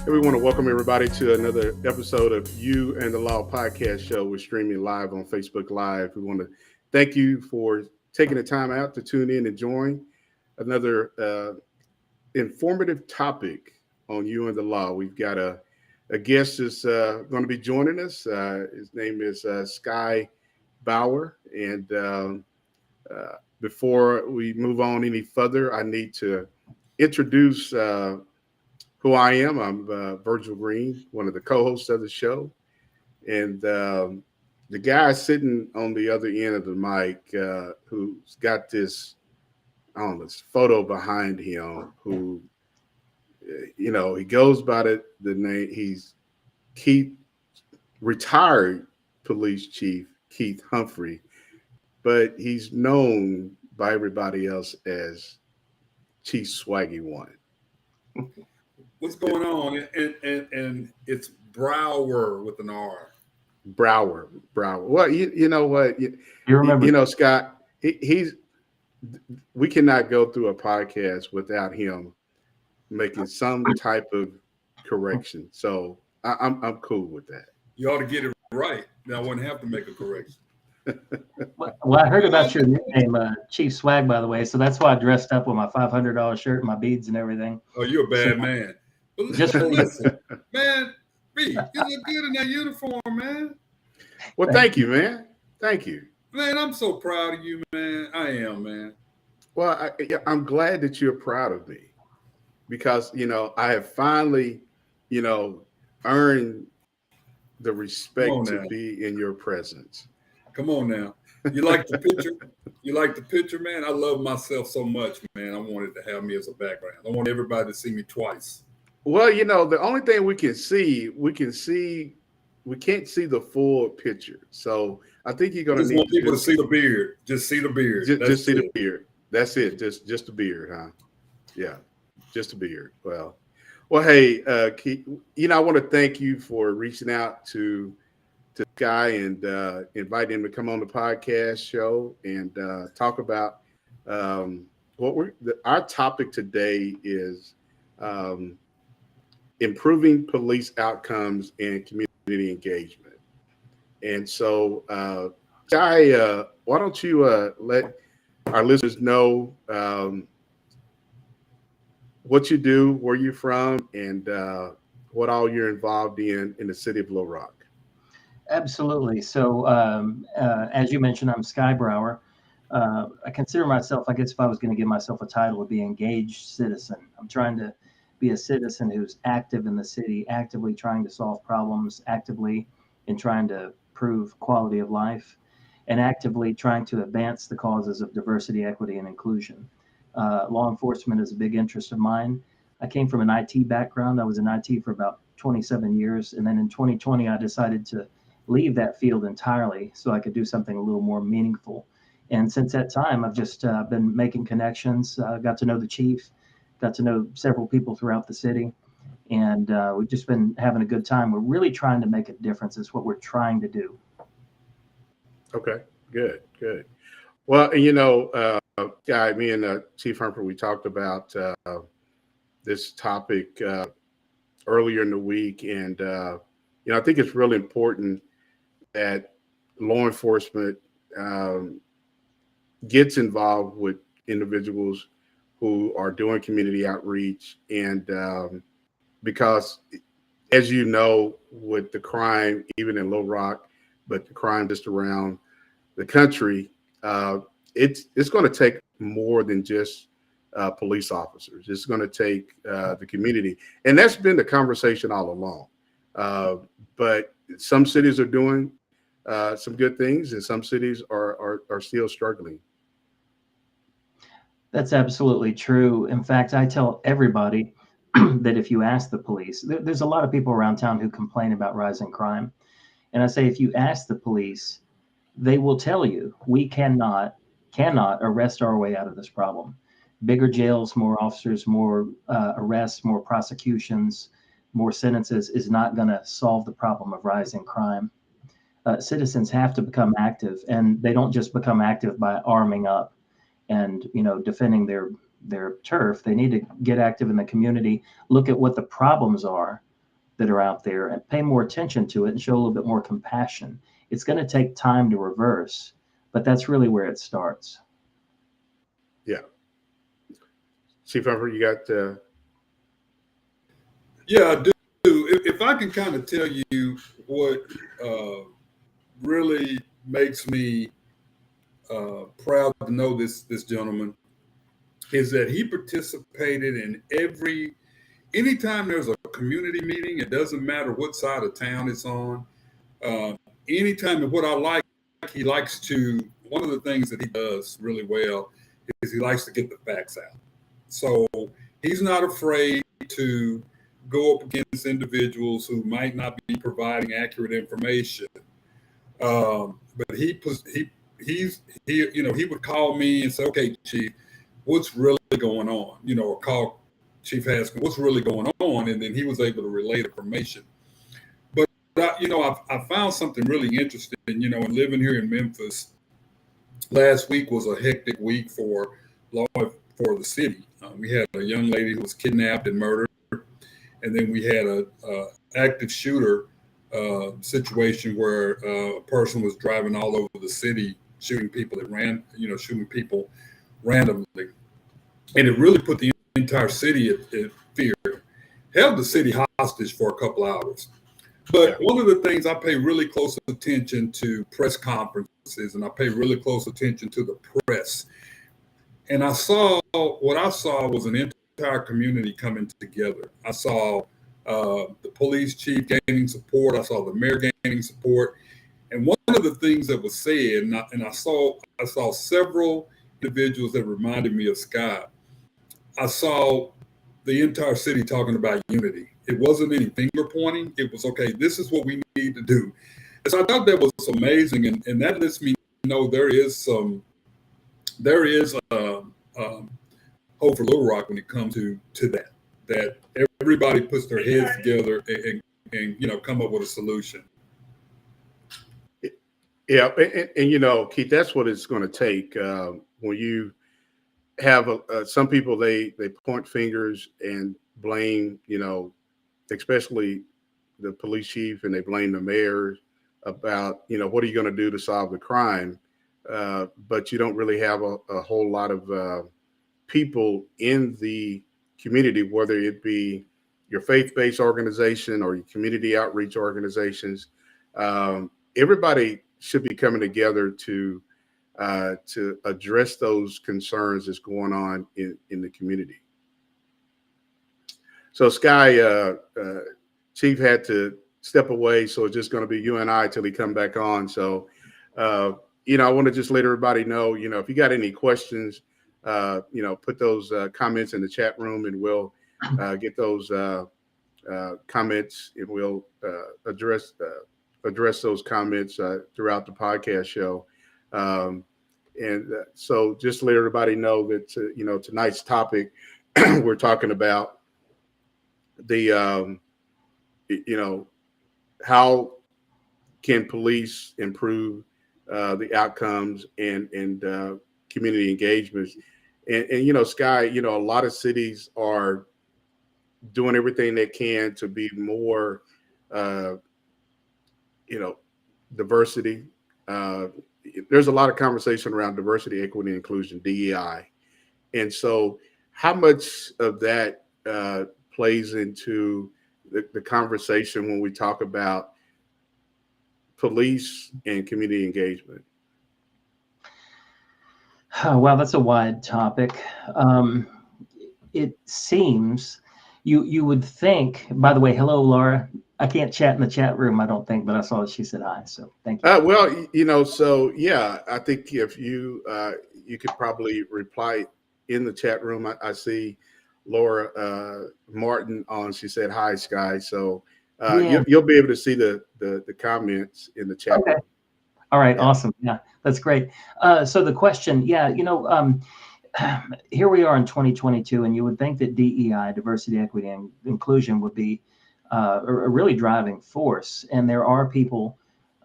And we want to welcome everybody to another episode of You and the Law podcast show. We're streaming live on Facebook Live. We want to thank you for taking the time out to tune in and join another informative topic on You and the Law. We've got a guest that's going to be joining us. His name is Sky Bauer. And before we move on any further, I need to introduce who I am. I'm Virgil Green, one of the co-hosts of the show, and the guy sitting on the other end of the mic, who's got this, I don't know, this photo behind him. Who, he goes by the name. He's Keith, retired police chief Keith Humphrey, but he's known by everybody else as Chief Swaggy One. What's going on? And it's Brower with an R. Brower. Well, you know what? You remember? Scott. He's. We cannot go through a podcast without him making some type of correction. So I'm cool with that. You ought to get it right. Now I wouldn't have to make a correction. Well, I heard about your nickname, Chief Swag, by the way. So that's why I dressed up with my $500 shirt and my beads and everything. Oh, you're a bad man. But Just for listen, man. B, you look good in that uniform, man. Well, thank you, man. Thank you. Man, I'm so proud of you, man. I am, man. Well, I'm glad that you're proud of me because, I have finally, earned the respect to be in your presence. Come on now. You like the picture? You like the picture, man? I love myself so much, man. I wanted to have me as a background. I want everybody to see me twice. Well, the only thing we can't see the full picture. So I think you're going to need people to see the beard. Just see the beard. Just see the beard. That's it. Just the beard, huh? Yeah, just the beard. Well, hey, Keith, I want to thank you for reaching out to Sky and inviting him to come on the podcast show and talk about our topic today is improving police outcomes and community engagement. And so, Sky, why don't you let our listeners know what you do, where you're from, and what all you're involved in the city of Little Rock. Absolutely. So, as you mentioned, I'm Sky Brower. I consider myself, I guess if I was going to give myself a title, it would be engaged citizen. I'm trying to be a citizen who's active in the city, actively trying to solve problems, actively in trying to improve quality of life, and actively trying to advance the causes of diversity, equity, and inclusion. Law enforcement is a big interest of mine. I came from an IT background. I was in IT for about 27 years. And then in 2020, I decided to leave that field entirely so I could do something a little more meaningful. And since that time, I've just been making connections, got to know the chief, got to know several people throughout the city. And we've just been having a good time. We're really trying to make a difference. Is what we're trying to do. Okay, good. Well, Guy, me and Chief Humphrey, we talked about this topic earlier in the week. And, I think it's really important that law enforcement gets involved with individuals who are doing community outreach. And because, as you know, with the crime, even in Little Rock, but the crime just around the country, it's going to take more than just police officers. It's going to take the community. And that's been the conversation all along. But some cities are doing some good things, and some cities are still struggling. That's absolutely true. In fact, I tell everybody that if you ask the police, there's a lot of people around town who complain about rising crime. And I say, if you ask the police, they will tell you we cannot arrest our way out of this problem. Bigger jails, more officers, more arrests, more prosecutions, more sentences is not going to solve the problem of rising crime. Citizens have to become active, and they don't just become active by arming up and defending their turf. They need to get active in the community, look at what the problems are, that are out there and pay more attention to it and show a little bit more compassion. It's going to take time to reverse, but that's really where it starts. Yeah. Chief Humber, you got Yeah, I do. If I can kind of tell you what really makes me proud to know this gentleman is that he participated in anytime there's a community meeting, it doesn't matter what side of town it's on. Anytime, and what I like, he likes to, one of the things that he does really well is he likes to get the facts out. So he's not afraid to go up against individuals who might not be providing accurate information. But he would call me and say, "Okay, Chief, what's really going on?" Or call Chief Haskins, "What's really going on?" And then he was able to relay information. But I found something really interesting. In living here in Memphis, last week was a hectic week for the city. We had a young lady who was kidnapped and murdered, and then we had a active shooter situation where a person was driving all over the city, shooting people randomly, and it really put the entire city at fear. Held the city hostage for a couple hours. But one of the things, I pay really close attention to press conferences, and I pay really close attention to the press. And what I saw was an entire community coming together. I saw the police chief gaining support. I saw the mayor gaining support. And one of the things that was said, and I saw several individuals that reminded me of Scott. I saw the entire city talking about unity. It wasn't any finger pointing. It was, okay, this is what we need to do. And so I thought that was amazing. And that lets me know there is hope for Little Rock when it comes to that everybody puts their heads together and come up with a solution. Yeah, and Keith, that's what it's going to take when you have some people they point fingers and blame, especially the police chief, and they blame the mayor about, what are you going to do to solve the crime? But you don't really have a whole lot of people in the community, whether it be your faith-based organization or your community outreach organizations. Everybody should be coming together to address those concerns that's going on in the community. So Sky, Chief had to step away, so it's just going to be you and I till he come back on. So, I want to just let everybody know, if you got any questions, put those comments in the chat room, and we'll get those comments, and we'll address those comments throughout the podcast show. So just to let everybody know that, tonight's topic, we're talking about the, how can police improve the outcomes and community engagements. And Sky, a lot of cities are doing everything they can to be more, diversity. There's a lot of conversation around diversity, equity, inclusion, DEI. And so how much of that plays into the conversation when we talk about police and community engagement? Well, that's a wide topic. It seems you would think, by the way, hello, Laura. I can't chat in the chat room, I don't think, but I saw that she said hi, so thank you. Well, so yeah, I think if you could probably reply in the chat room. I see Laura Martin on. She said hi, Sky. So you'll be able to see the comments in the chat room. All right, awesome. Yeah, that's great. So the question, here we are in 2022, and you would think that DEI, diversity, equity, and inclusion, would be a really driving force. And there are people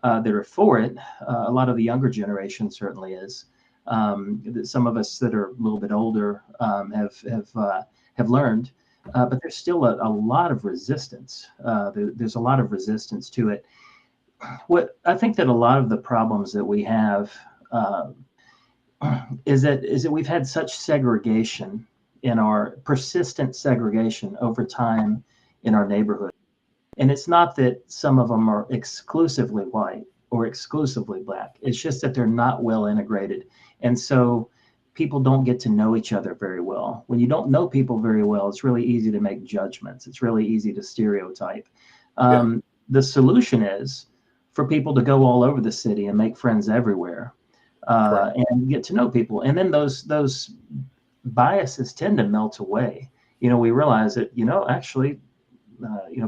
that are for it. A lot of the younger generation certainly is. Some of us that are a little bit older have learned but there's still a lot of resistance. There's a lot of resistance to it. What I think that a lot of the problems that we have is that we've had such segregation in our persistent segregation over time in our neighborhood. And it's not that some of them are exclusively white or exclusively black. It's just that they're not well integrated. And so people don't get to know each other very well. When you don't know people very well, it's really easy to make judgments. It's really easy to stereotype. The solution is for people to go all over the city and make friends everywhere, and get to know people. And then those biases tend to melt away. We realize that, actually,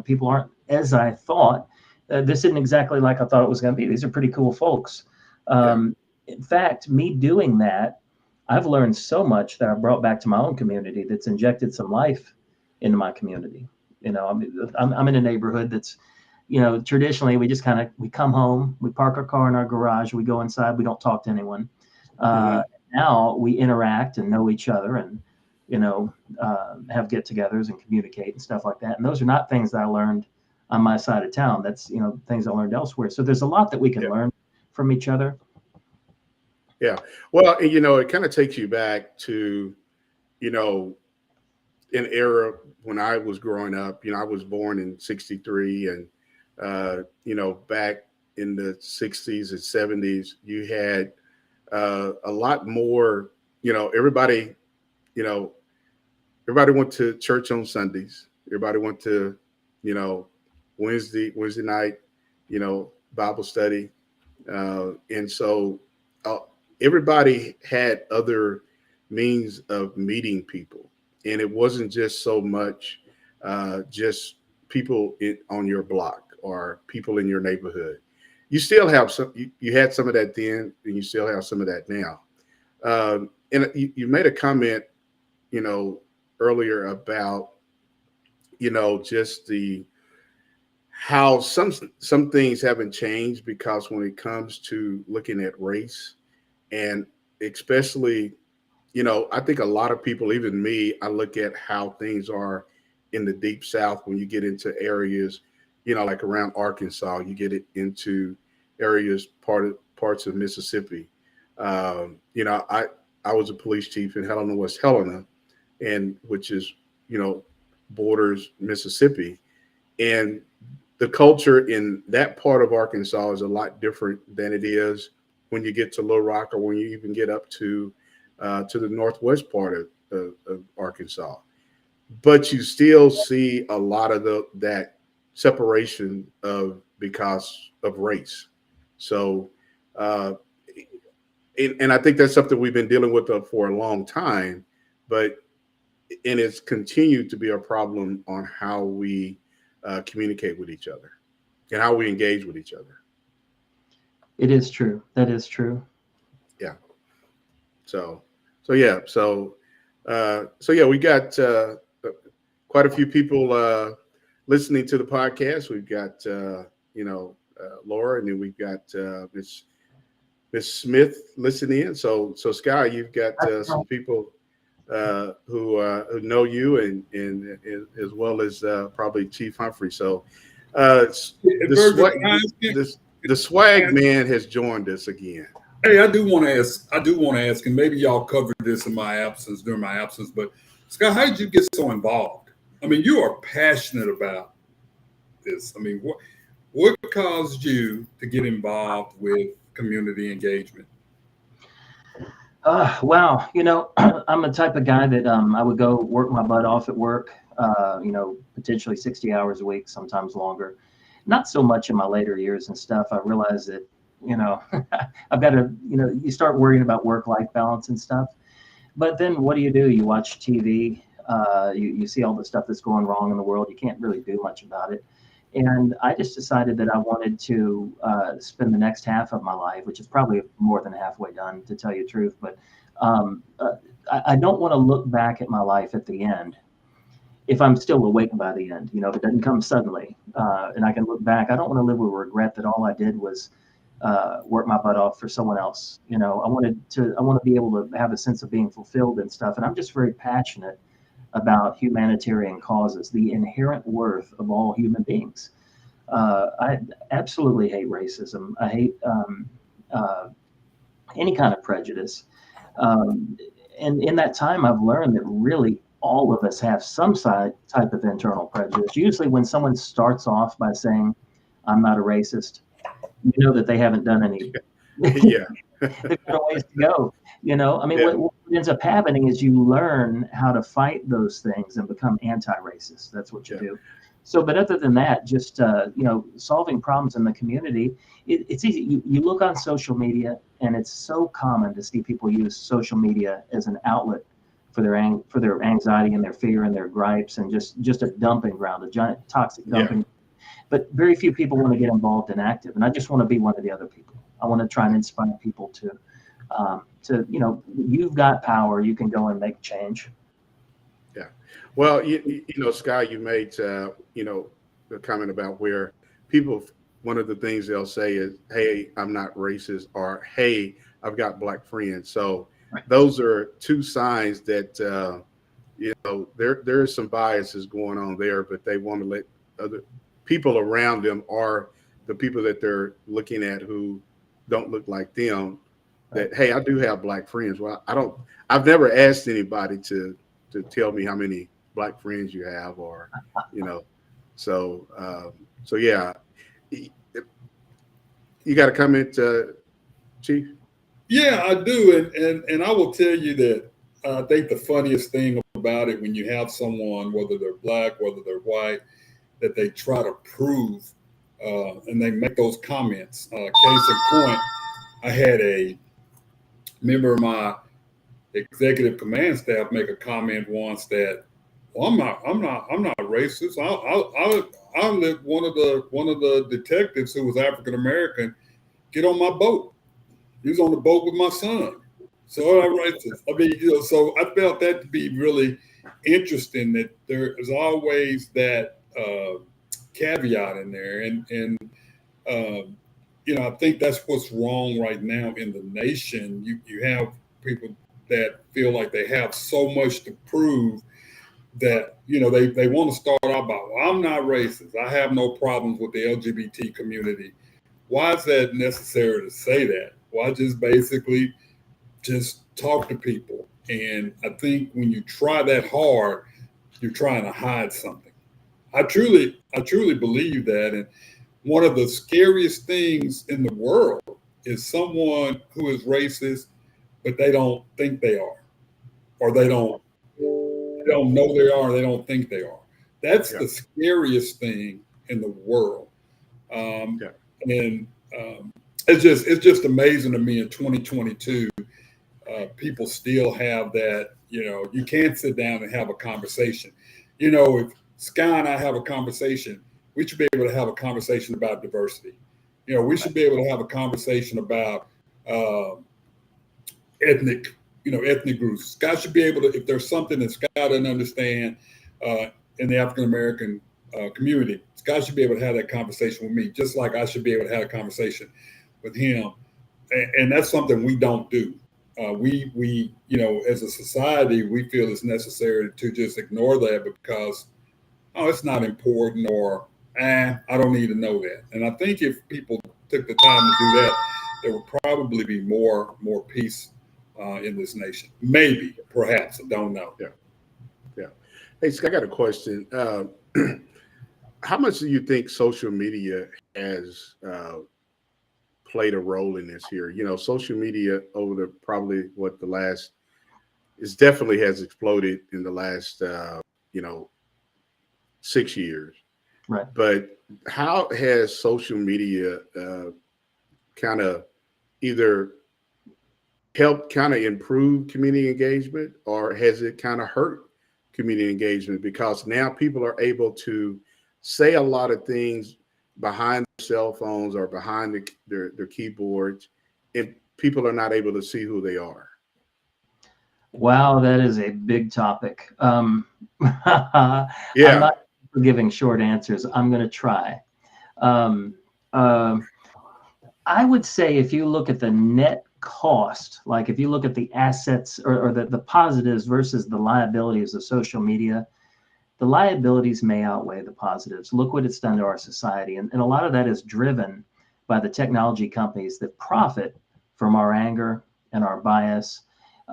people aren't as I thought. This isn't exactly like I thought it was going to be. These are pretty cool folks. In fact, me doing that, I've learned so much that I've brought back to my own community that's injected some life into my community. I'm in a neighborhood that's, traditionally we just we come home, we park our car in our garage, we go inside, we don't talk to anyone. Now we interact and know each other and, have get-togethers and communicate and stuff like that. And those are not things that I learned on my side of town. That's, things I learned elsewhere. So there's a lot that we can learn from each other. Yeah. Well, it kind of takes you back to, an era when I was growing up. I was born in 63, and, back in the 60s and 70s, you had a lot more, everybody went to church on Sundays. Everybody went to, Wednesday night, Bible study. And so everybody had other means of meeting people. And it wasn't just so much just people on your block or people in your neighborhood. You still have some, you had some of that then, and you still have some of that now. And you made a comment, earlier about, just how some things haven't changed, because when it comes to looking at race, and especially, I think a lot of people, even me, I look at how things are in the Deep South. When you get into areas, like around Arkansas, you get it into areas, parts of Mississippi. I was a police chief in Helena, West Helena, and which is, borders Mississippi. And the culture in that part of Arkansas is a lot different than it is when you get to Little Rock, or when you even get up to the northwest part of Arkansas. But you still see a lot of that separation because of race. So, and I think that's something we've been dealing with for a long time, and it's continued to be a problem on how we communicate with each other and how we engage with each other. It is true. That is true. Yeah. So we got quite a few people listening to the podcast. We've got Laura, and then we've got Miss Smith listening in. So Sky, you've got some people who know you, and as well as probably Chief Humphrey. So the swag man has joined us again. Hey, I do want to ask, and maybe y'all covered this during my absence, but Scott, how did you get so involved? I mean, you are passionate about this. I mean, what caused you to get involved with community engagement? Wow. I'm a type of guy that I would go work my butt off at work, potentially 60 hours a week, sometimes longer. Not so much in my later years and stuff. I realized that, I've got to, you start worrying about work-life balance and stuff. But then what do? You watch TV, you see all the stuff that's going wrong in the world. You can't really do much about it. And I just decided that I wanted to spend the next half of my life, which is probably more than halfway done, to tell you the truth. But I don't want to look back at my life at the end if I'm still awake by the end. If it doesn't come suddenly, and I can look back. I don't want to live with regret that all I did was work my butt off for someone else. I want to be able to have a sense of being fulfilled and stuff. And I'm just very passionate about humanitarian causes, the inherent worth of all human beings. I absolutely hate racism. I hate any kind of prejudice. And in that time, I've learned that really all of us have some type of internal prejudice. Usually, when someone starts off by saying, "I'm not a racist," you know that they haven't done any. Yeah. They've got a ways to go. I mean, Yeah. what ends up happening is you learn how to fight those things and become anti-racist. That's what you Yeah. do. So, but other than that, just solving problems in the community, it's easy. You look on social media, and it's so common to see people use social media as an outlet for their anxiety and their fear and their gripes, and just a dumping ground, a giant toxic dumping. But very few people want to get involved and active, and I just want to be one of the other people. I want to try and inspire people to you've got power. You can go and make change. Yeah. Well, Sky, you made, the comment about where people, one of the things they'll say is, "Hey, I'm not racist," or, "Hey, I've got black friends." So Right. those are two signs that, there is some biases going on there, but they want to let other people around them, or the people that they're looking at who don't look like them, that, "Hey, I do have black friends." Well, I've never asked anybody to tell me how many black friends you have, or, so yeah. You got a comment, Chief? Yeah, I do, and I will tell you that I think the funniest thing about it, when you have someone, whether they're black, whether they're white, that they try to prove, and they make those comments. Case in point, I had a member of my executive command staff make a comment once that, "Well, I'm not racist. I let one of the detectives who was African American get on my boat. He was on the boat with my son. So I'm racist." I mean, so I felt that to be really interesting, that there is always that caveat in there, and I think that's what's wrong right now in the nation. You have people that feel like they have so much to prove that they want to start out by, "Well, I'm not racist. I have no problems with the LGBT community." Why is that necessary to say that? Why basically just talk to people? And I think when you try that hard, you're trying to hide something. I truly believe that. And one of the scariest things in the world is someone who is racist, but they don't think they are, or they don't know they are, or they don't think they are. That's the scariest thing in the world. And it's just amazing to me in 2022, people still have that. You can't sit down and have a conversation. If Sky and I have a conversation, we should be able to have a conversation about diversity. We should be able to have a conversation about ethnic groups. Sky should be able to, if there's something that Sky doesn't understand in the African American community, Sky should be able to have that conversation with me, just like I should be able to have a conversation with him. And that's something we don't do. We as a society, we feel it's necessary to just ignore that because, it's not important, or I don't need to know that. And I think if people took the time to do that, there would probably be more peace in this nation. Maybe, perhaps, I don't know. Yeah. Hey, Scott, I got a question. How much do you think social media has played a role in this here? Social media over it definitely has exploded in the last 6 years. Right. But how has social media kind of either helped kind of improve community engagement, or has it kind of hurt community engagement? Because now people are able to say a lot of things behind their cell phones or behind their keyboards, and people are not able to see who they are. Wow, that is a big topic. I'm Yeah. not giving short answers. I'm going to try. I would say if you look at the net cost, like if you look at the assets or the positives versus the liabilities of social media, the liabilities may outweigh the positives. Look what it's done to our society. And a lot of that is driven by the technology companies that profit from our anger and our bias.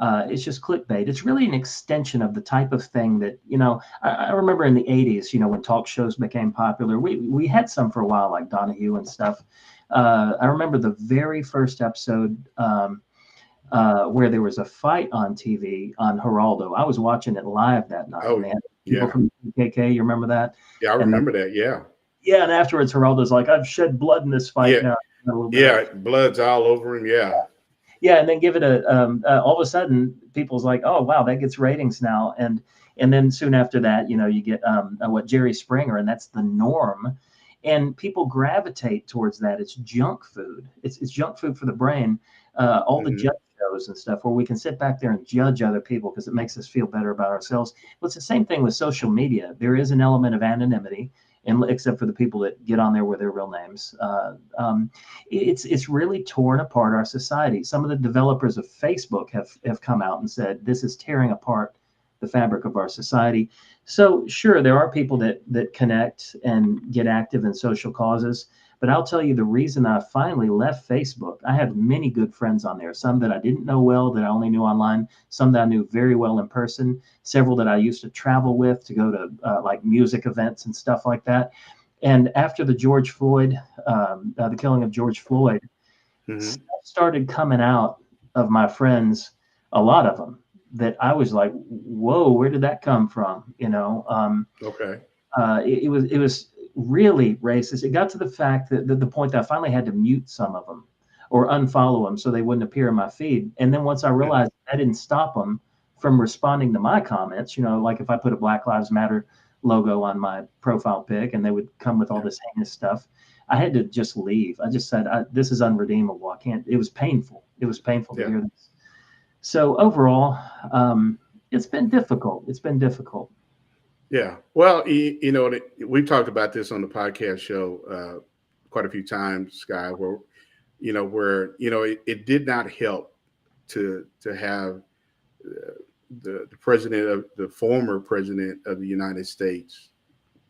It's just clickbait. It's really an extension of the type of thing that, I remember in the 80s, when talk shows became popular, we had some for a while, like Donahue and stuff. I remember the very first episode where there was a fight on TV on Geraldo. I was watching it live that night. Oh, and they had people yeah. from KK. You remember that? Yeah, I remember that. Yeah. Yeah, and afterwards, Geraldo's like, "I've shed blood in this fight Yeah. now." A little bit Yeah, blood's all over him. Yeah. Yeah, and then give it all of a sudden, people's like, "Oh, wow, that gets ratings now," and then soon after that, you get what Jerry Springer, and that's the norm, and people gravitate towards that. It's junk food. It's junk food for the brain. All the judge shows and stuff where we can sit back there and judge other people because it makes us feel better about ourselves. Well, it's the same thing with social media. There is an element of anonymity, and except for the people that get on there with their real names. It's really torn apart our society. Some of the developers of Facebook have come out and said this is tearing apart the fabric of our society. So sure, there are people that connect and get active in social causes, but I'll tell you the reason I finally left Facebook. I had many good friends on there, some that I didn't know well, that I only knew online, some that I knew very well in person, several that I used to travel with to go to like music events and stuff like that. And after the George Floyd, the killing of George Floyd, stuff started coming out of my friends, a lot of them, that I was like, whoa, where did that come from? Okay. It was really racist. It got to the fact that the point that I finally had to mute some of them or unfollow them so they wouldn't appear in my feed. And then once I realized that didn't stop them from responding to my comments, like if I put a Black Lives Matter logo on my profile pic and they would come with all this heinous stuff, I had to just leave. I just said, this is unredeemable. I can't. It was painful. It was painful to hear this. So overall, it's been difficult. It's been difficult. Yeah. Well, we've talked about this on the podcast show quite a few times, Sky, where it did not help to have the president of the former president of the United States,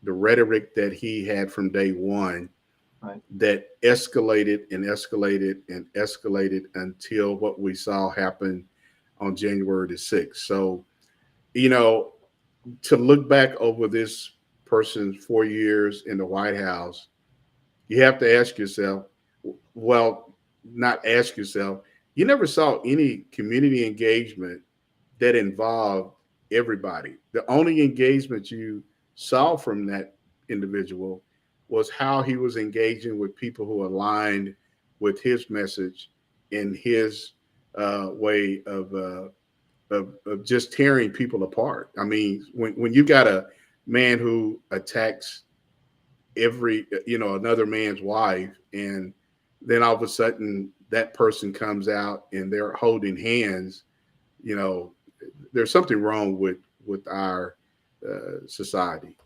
the rhetoric that he had from day one, right, that escalated and escalated and escalated until what we saw happen on January the 6th. So, to look back over this person's 4 years in the White House, you have to ask yourself, not ask yourself, you never saw any community engagement that involved everybody. The only engagement you saw from that individual was how he was engaging with people who aligned with his message and his way of just tearing people apart. I mean, when you got a man who attacks another man's wife, and then all of a sudden that person comes out and they're holding hands, there's something wrong with our society.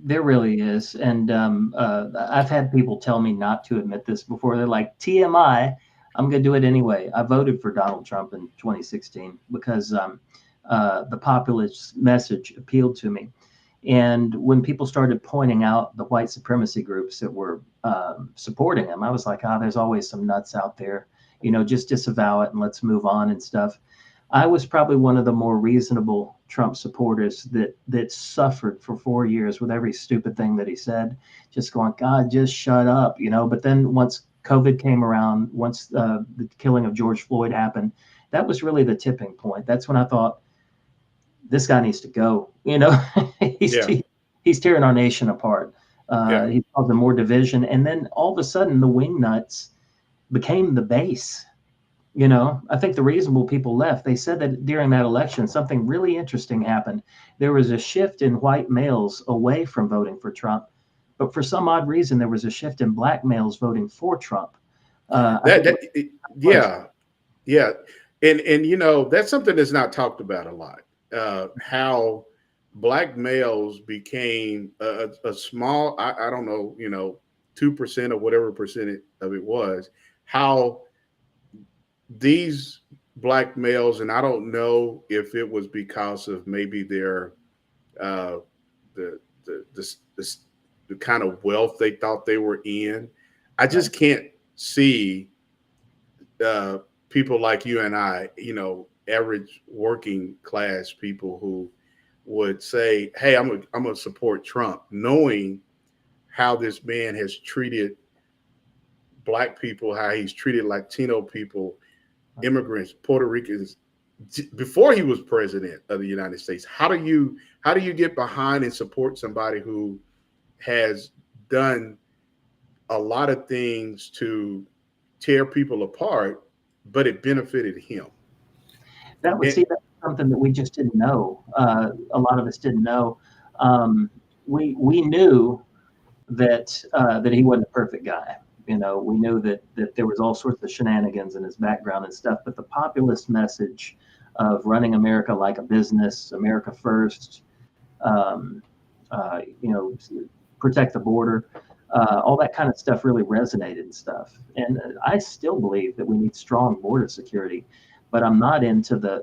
There really is. And I've had people tell me not to admit this before. They're like, TMI, I'm going to do it anyway. I voted for Donald Trump in 2016 because the populist message appealed to me. And when people started pointing out the white supremacy groups that were supporting him, I was like, there's always some nuts out there, just disavow it and let's move on and stuff. I was probably one of the more reasonable Trump supporters that suffered for 4 years with every stupid thing that he said, just going, God, just shut up, But then once COVID came around, once the killing of George Floyd happened, that was really the tipping point. That's when I thought, this guy needs to go. He's tearing our nation apart. He's causing more division. And then all of a sudden, the wingnuts became the base. I think the reasonable people left. They said that during that election, something really interesting happened. There was a shift in white males away from voting for Trump, but for some odd reason, there was a shift in black males voting for Trump. Yeah. And that's something that's not talked about a lot. How black males became a small, I don't know, 2% or whatever percentage of it was, how these black males, and I don't know if it was because of maybe their uh, the, the the kind of wealth they thought they were in. I Right. just can't see people like you and I, average working class people who would say, "Hey, I'm gonna support Trump," knowing how this man has treated black people, how he's treated Latino people, immigrants, Puerto Ricans before he was president of the United States. How do you get behind and support somebody who has done a lot of things to tear people apart, but it benefited him? That would And see that's something that we just didn't know. A lot of us didn't know. Um, we knew that he wasn't a perfect guy. We knew that there was all sorts of shenanigans in his background and stuff. But the populist message of running America like a business, America first, um, protect the border, all that kind of stuff really resonated and stuff. And I still believe that we need strong border security, but I'm not into uh,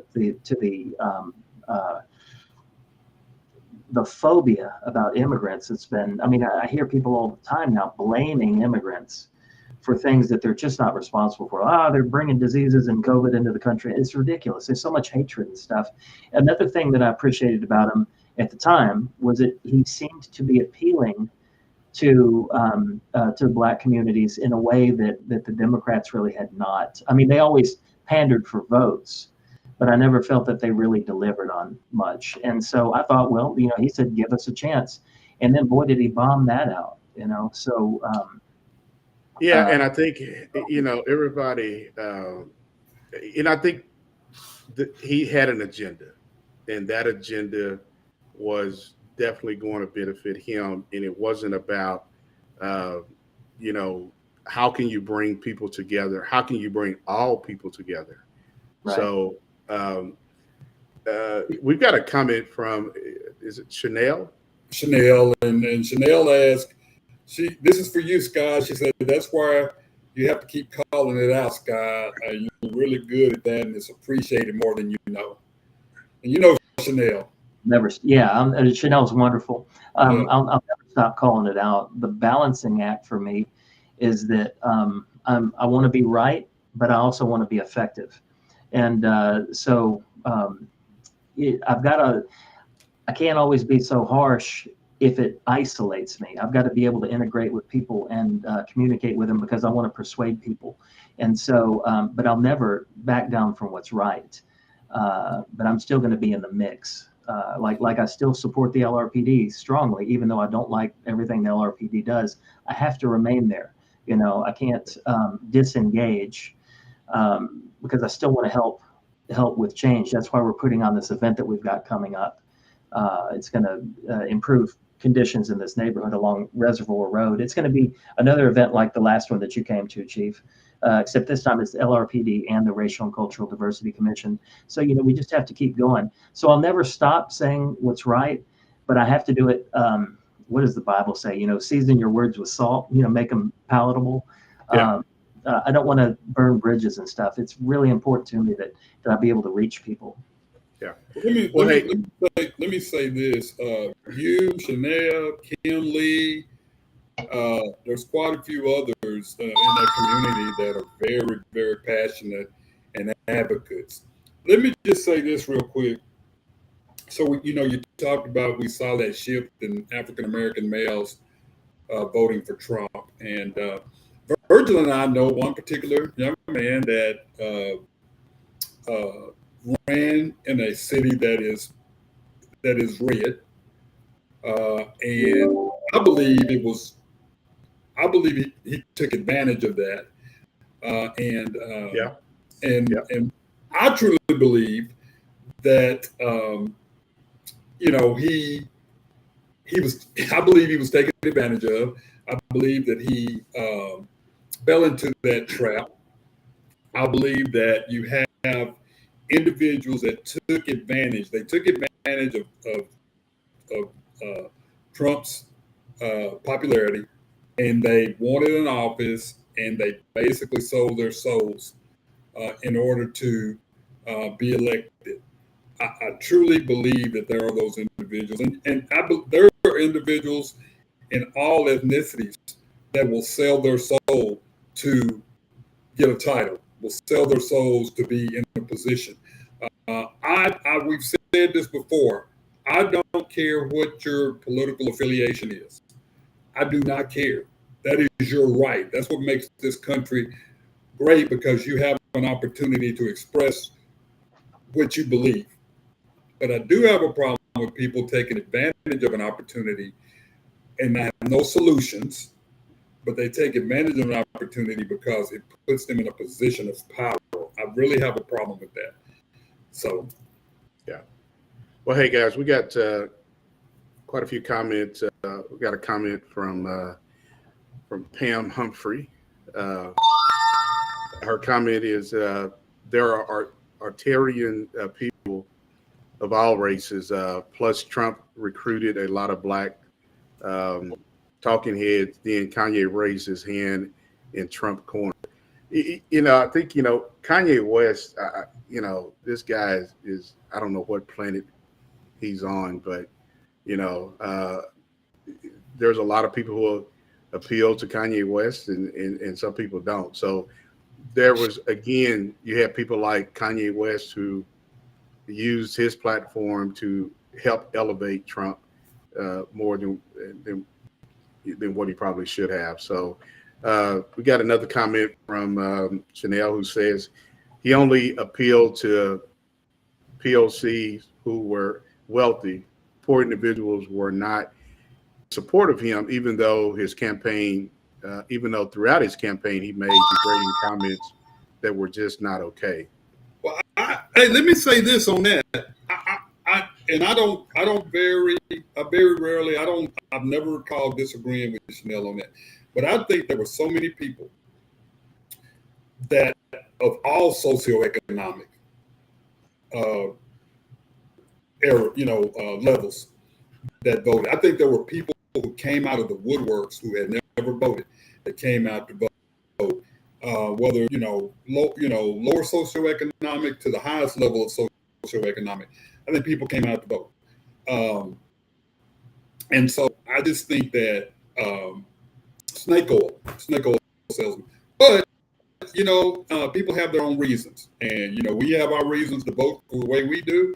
the phobia about immigrants. It's been, I mean, I hear people all the time now blaming immigrants for things that they're just not responsible for. They're bringing diseases and COVID into the country. It's ridiculous. There's so much hatred and stuff. Another thing that I appreciated about him at the time was that he seemed to be appealing to Black communities in a way that the Democrats really had not. I mean, they always pandered for votes, but I never felt that they really delivered on much. And so I thought, well, he said, give us a chance. And then, boy, did he bomb that out, So, yeah, and I think everybody, and I think that he had an agenda, and that agenda was definitely going to benefit him. And it wasn't about, uh, you know, how can you bring people together? How can you bring all people together? right. So we've got a comment from, is it Chanel? Chanel, and Chanel asked, this is for you, Scott. She said, that's why you have to keep calling it out, Scott. You're really good at that, and it's appreciated more than you know. And Chanel. Never, yeah, Chanel's wonderful. Yeah. I'll never stop calling it out. The balancing act for me is that I want to be right, but I also want to be effective. And I can't always be so harsh if it isolates me. I've got to be able to integrate with people and communicate with them because I want to persuade people. And so, but I'll never back down from what's right. But I'm still going to be in the mix. Like I still support the LRPD strongly, even though I don't like everything the LRPD does. I have to remain there. I can't disengage because I still want to help with change. That's why we're putting on this event that we've got coming up. It's going to improve conditions in this neighborhood along Reservoir Road. It's going to be another event like the last one that you came to, Chief, except this time it's the LRPD and the Racial and Cultural Diversity Commission. So, we just have to keep going. So I'll never stop saying what's right, but I have to do it. What does the Bible say? Season your words with salt, make them palatable. Yeah. I don't want to burn bridges and stuff. It's really important to me that I be able to reach people. Yeah. Let me say this. You, Chanel, Kim Lee, there's quite a few others in that community that are very, very passionate and advocates. Let me just say this real quick. So, you talked about, we saw that shift in African-American males voting for Trump. And Virgil and I know one particular young man that ran in a city that is red, and I believe he took advantage of that, and I truly believe that he was. I believe he was taken advantage of. I believe that he fell into that trap. I believe that you have individuals that took advantage. They took advantage of Trump's popularity, and they wanted an office, and they basically sold their souls in order to be elected. I truly believe that there are those individuals, and there are individuals in all ethnicities that will sell their soul to get a title, will sell their souls to be in a position. We've said this before. I don't care what your political affiliation is. I do not care. That is your right. That's what makes this country great, because you have an opportunity to express what you believe. But I do have a problem with people taking advantage of an opportunity and have no solutions, but they take advantage of an opportunity because it puts them in a position of power. I really have a problem with that. So, yeah. Well, hey guys, we got quite a few comments. We got a comment from Pam Humphrey. Her comment is there are Artarian people of all races. Plus, Trump recruited a lot of black talking heads. Then Kanye raised his hand in Trump corner. I think Kanye West. This guy is I don't know what planet he's on, but there's a lot of people who appeal to Kanye West, and some people don't. So there was, again, you have people like Kanye West who used his platform to help elevate Trump more than what he probably should have. So we got another comment from Chanel, who says he only appealed to POCs who were wealthy. Poor individuals were not supportive of him, even though throughout his campaign he made degrading comments that were just not okay. well, hey, let me say this on that. I've never recalled disagreeing with Chanel on that. But I think there were so many people that of all socioeconomic levels that voted. I think there were people who came out of the woodworks who had never voted that came out to vote. Whether lower socioeconomic to the highest level of socioeconomic, I think people came out to vote. And so I just think that snake oil salesman. But people have their own reasons, and we have our reasons to vote the way we do.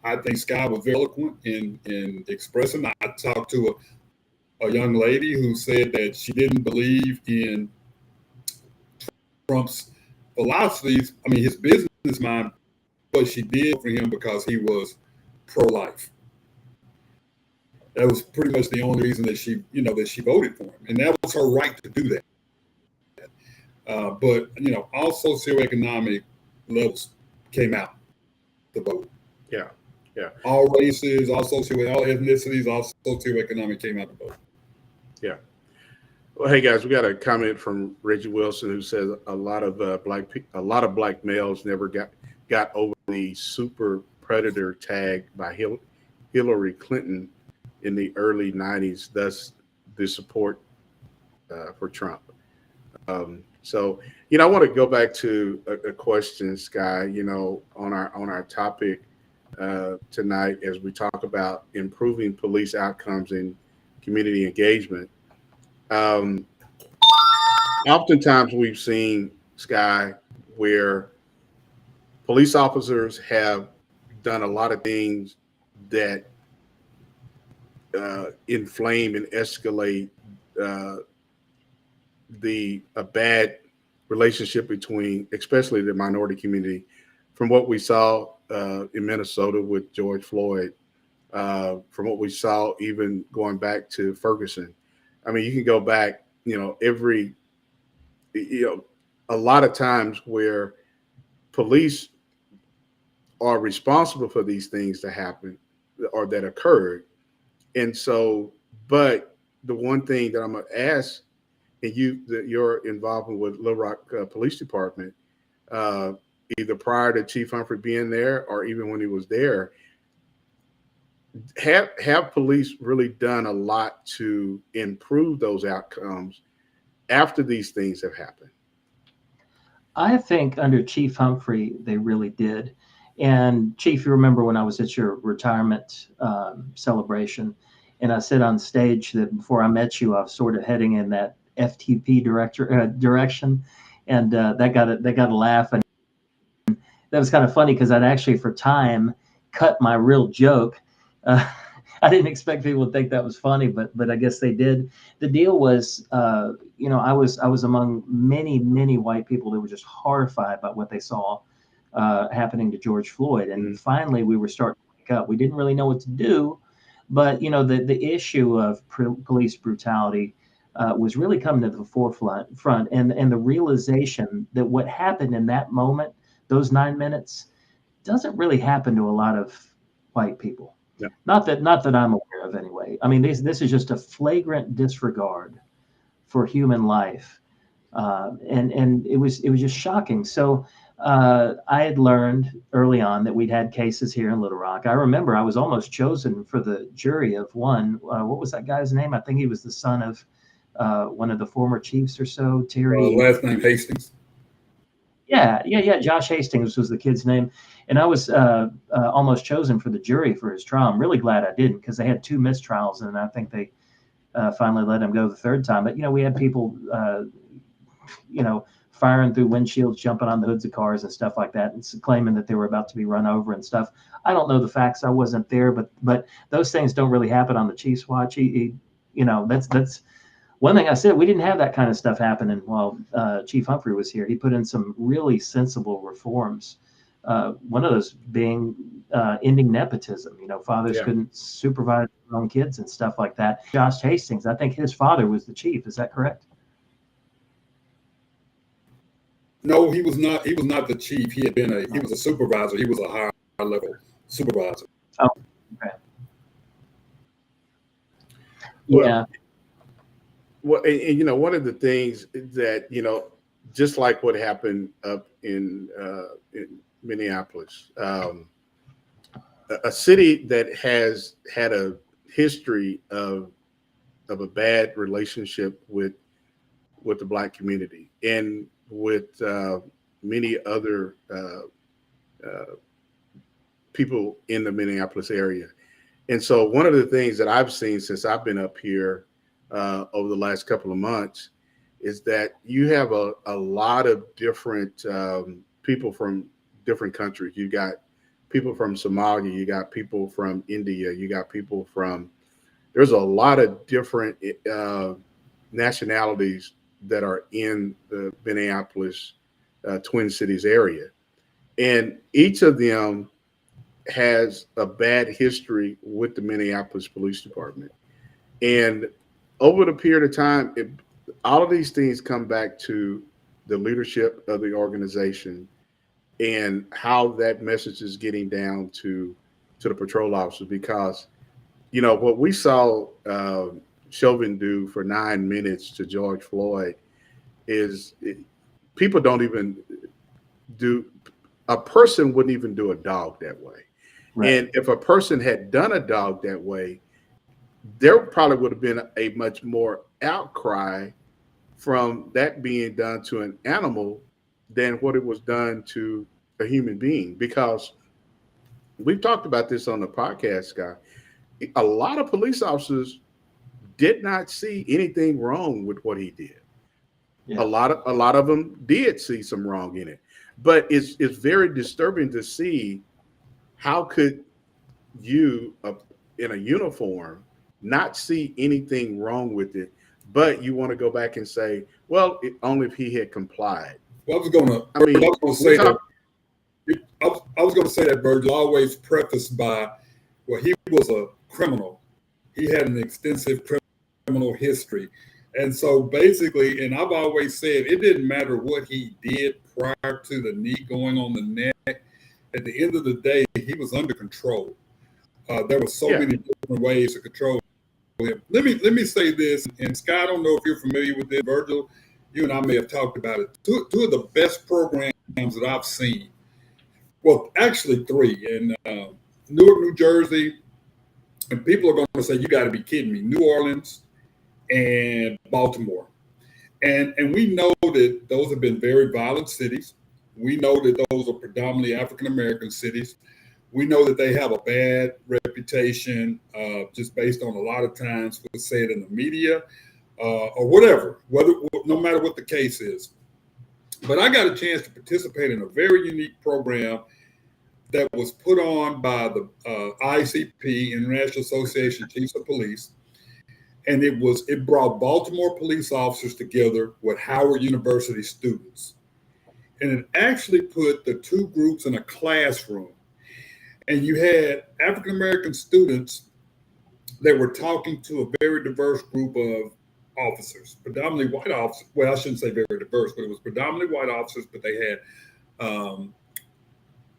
I think Sky was very eloquent in expressing. I talked to a young lady who said that she didn't believe in Trump's philosophies. I mean, his business mind, but she did for him because he was pro-life. That was pretty much the only reason that she voted for him, and that was her right to do that. But all socioeconomic levels came out to vote. Yeah. All races, all ethnicities, all socioeconomic came out to vote. Yeah. Well, hey guys, we got a comment from Reggie Wilson, who says a lot of black males never got over the super predator tag by Hillary Clinton in the early 90s, thus the support for Trump. So I want to go back to a question, Sky, on our topic tonight, as we talk about improving police outcomes and community engagement. Oftentimes we've seen, Sky, where police officers have done a lot of things that inflame and escalate a bad relationship between, especially the minority community, from what we saw in Minnesota with George Floyd, from what we saw even going back to Ferguson. I mean, you can go back, a lot of times where police are responsible for these things to happen or that occurred. And so, but the one thing that I'm going to ask, and your involvement with Little Rock Police Department, either prior to Chief Humphrey being there or even when he was there, have police really done a lot to improve those outcomes after these things have happened? I think under Chief Humphrey, they really did. And Chief, you remember when I was at your retirement celebration, and I said on stage that before I met you, I was sort of heading in that FTP direction, and that got a laugh, and that was kind of funny because I'd actually for time cut my real joke. Uh, I didn't expect people to think that was funny, but I guess they did. The deal was, I was among many white people that were just horrified by what they saw happening to George Floyd, and finally we were starting to wake up. We didn't really know what to do, but the issue of police brutality was really coming to the forefront, and the realization that what happened in that moment, those 9 minutes, doesn't really happen to a lot of white people. Yeah. Not that I'm aware of anyway. I mean, this is just a flagrant disregard for human life, and it was just shocking. So I had learned early on that we'd had cases here in Little Rock. I remember I was almost chosen for the jury of one. What was that guy's name? I think he was the son of one of the former chiefs or so, Terry. Last name Hastings. Yeah. Josh Hastings was the kid's name. And I was almost chosen for the jury for his trial. I'm really glad I didn't, because they had 2 mistrials, and I think they finally let him go the 3rd time. But, we had people, firing through windshields, jumping on the hoods of cars and stuff like that, and claiming that they were about to be run over and stuff. I don't know the facts. I wasn't there, but those things don't really happen on the Chiefs' watch. That's one thing I said. We didn't have that kind of stuff happening while Chief Humphrey was here. He put in some really sensible reforms. One of those being ending nepotism. Fathers couldn't supervise their own kids and stuff like that. Josh Hastings, I think his father was the chief. Is that correct? No, he was not. He was not the chief. He was a supervisor. He was a higher level supervisor. Oh, okay. Well, one of the things that just like what happened up in Minneapolis, a city that has had a history of a bad relationship with the Black community and with many other people in the Minneapolis area. And so one of the things that I've seen since I've been up here over the last couple of months is that you have a lot of different people from different countries. You got people from Somalia, you got people from India, you got people there's a lot of different nationalities that are in the Minneapolis Twin Cities area. And each of them has a bad history with the Minneapolis Police Department. And over the period of time, all of these things come back to the leadership of the organization and how that message is getting down to the patrol officers. Because, what we saw Chauvin do for 9 minutes to George Floyd people don't even a person wouldn't even do a dog that way. Right. And if a person had done a dog that way, there probably would have been a much more outcry from that being done to an animal than what it was done to a human being. Because we've talked about this on the podcast, Scott. A lot of police officers did not see anything wrong with what he did. Yeah. A lot of them did see some wrong in it. But it's very disturbing to see how could you in a uniform not see anything wrong with it, but you want to go back and say, well, only if he had complied. Well, I was going to say that, Virgil, always prefaced by, well, he was a criminal. He had an extensive criminal history. And so basically, and I've always said, it didn't matter what he did prior to the knee going on the neck. At the end of the day, he was under control. There were so many different ways to control him. Let me say this, and Scott, I don't know if you're familiar with this, Virgil. You and I may have talked about it. Two of the best programs that I've seen. Well, actually 3 in Newark, New Jersey, and people are going to say, "You got to be kidding me!" New Orleans and Baltimore. And we know that those have been very violent cities. We know that those are predominantly African American cities. We know that they have a bad reputation, just based on a lot of times we'll say it in the media, or whatever, no matter what the case is. But I got a chance to participate in a very unique program that was put on by the ICP, International Association of Chiefs of Police, and it brought Baltimore police officers together with Howard University students, and it actually put the two groups in a classroom, and you had African American students that were talking to a very diverse group of officers, predominantly white officers. Well, I shouldn't say very diverse, but it was predominantly white officers, but they had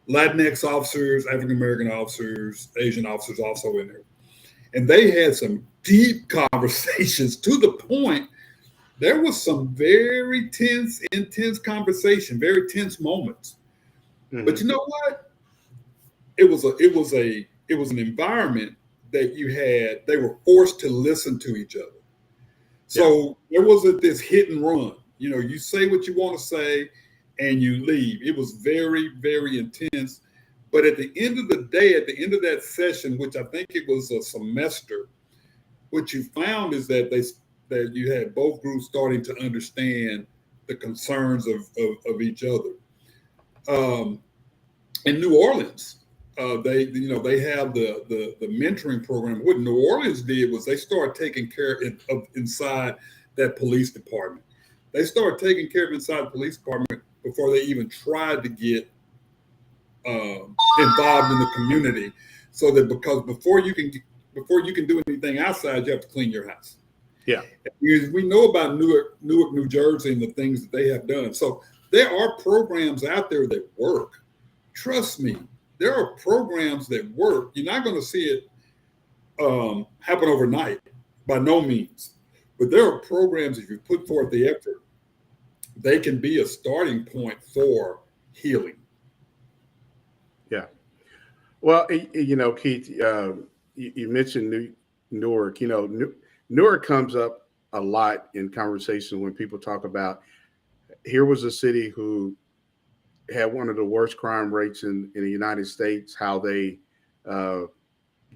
Latinx officers, African American officers, Asian officers also in there. And they had some deep conversations to the point there was some very tense, intense conversation, very tense moments. Mm-hmm. But you know what? It was an environment that they were forced to listen to each other. So there wasn't this hit and run. You know, you say what you want to say and you leave. It was very, very intense. But at the end of the day, at the end of that session, which I think it was a semester, what you found is that that you had both groups starting to understand the concerns of each other. In New Orleans, they have the mentoring program. What New Orleans did was they started taking care of inside that police department. They started taking care of inside the police department before they even tried to get involved in the community, so that because before you can do anything outside, you have to clean your house. Yeah, we know about Newark, New Jersey, and the things that they have done. So there are programs out there that work. Trust me, there are programs that work. You're not going to see it happen overnight, by no means. But there are programs, if you put forth the effort, they can be a starting point for healing. Yeah. Well, Keith, you mentioned Newark. Newark comes up a lot in conversation when people talk about, here was a city who had one of the worst crime rates in the United States, how they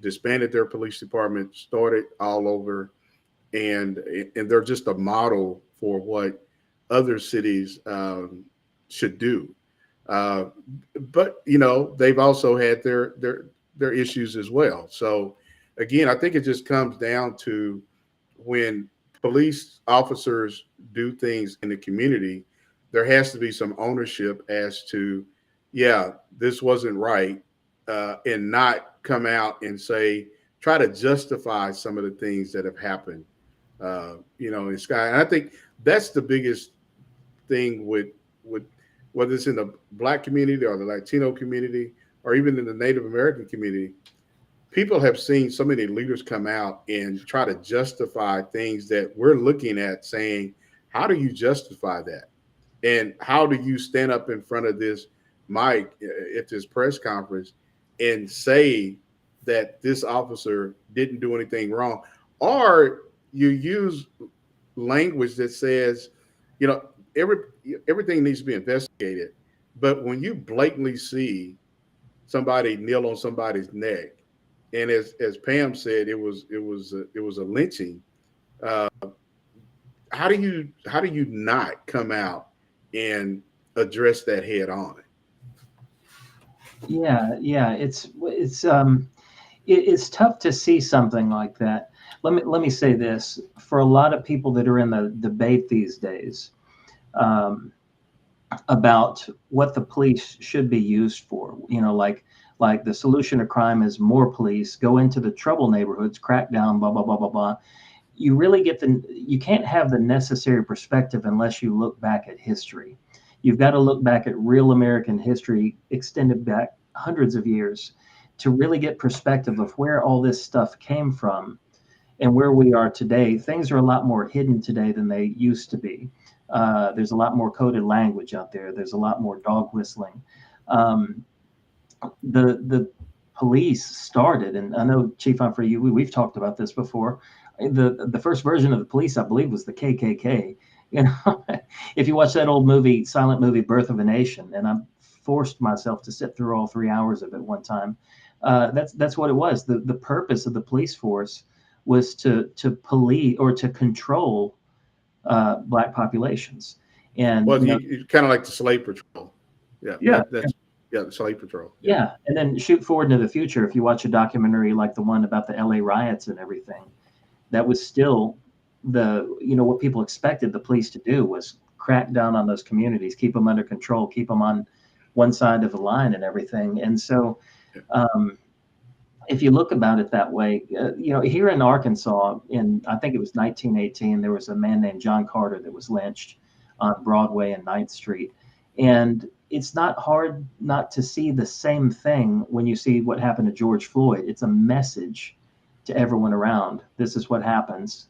disbanded their police department, started all over, and they're just a model for what other cities should do. But they've also had their issues as well. So again, I think it just comes down to when police officers do things in the community, there has to be some ownership as to, this wasn't right, and not come out and try to justify some of the things that have happened, in Sky. And I think that's the biggest thing with whether it's in the Black community or the Latino community, or even in the Native American community. People have seen so many leaders come out and try to justify things that we're looking at, saying, how do you justify that? And how do you stand up in front of this mic at this press conference and say that this officer didn't do anything wrong? Or you use language that says, everything needs to be investigated. But when you blatantly see somebody kneel on somebody's neck, and as Pam said, it was a lynching. How do you not come out and address that head on? Yeah, it's tough to see something like that. Let me say this: for a lot of people that are in the debate these days about what the police should be used for, like the solution to crime is more police, go into the trouble neighborhoods, crack down, blah, blah, blah, blah, blah. You really you can't have the necessary perspective unless you look back at history. You've got to look back at real American history, extended back hundreds of years, to really get perspective of where all this stuff came from and where we are today. Things are a lot more hidden today than they used to be. There's a lot more coded language out there. There's a lot more dog whistling. The police started, and I know, Chief Humphrey, we've talked about this before. The first version of the police, I believe, was the KKK. You know, if you watch that old movie, silent movie, Birth of a Nation, and I forced myself to sit through all 3 hours of it one time. That's what it was. The purpose of the police force was to police or to control Black populations. And Well, you kind of like the slave patrol. Yeah, yeah, the slave patrol. yeah. And then shoot forward into the future. If you watch a documentary like the one about the LA riots and everything, that was still what people expected the police to do was crack down on those communities, keep them under control, keep them on one side of the line and everything. And so, if you look about it that way, here in Arkansas, I think it was 1918, there was a man named John Carter that was lynched on Broadway and 9th Street. And it's not hard not to see the same thing when you see what happened to George Floyd. It's a message to everyone around. This is what happens.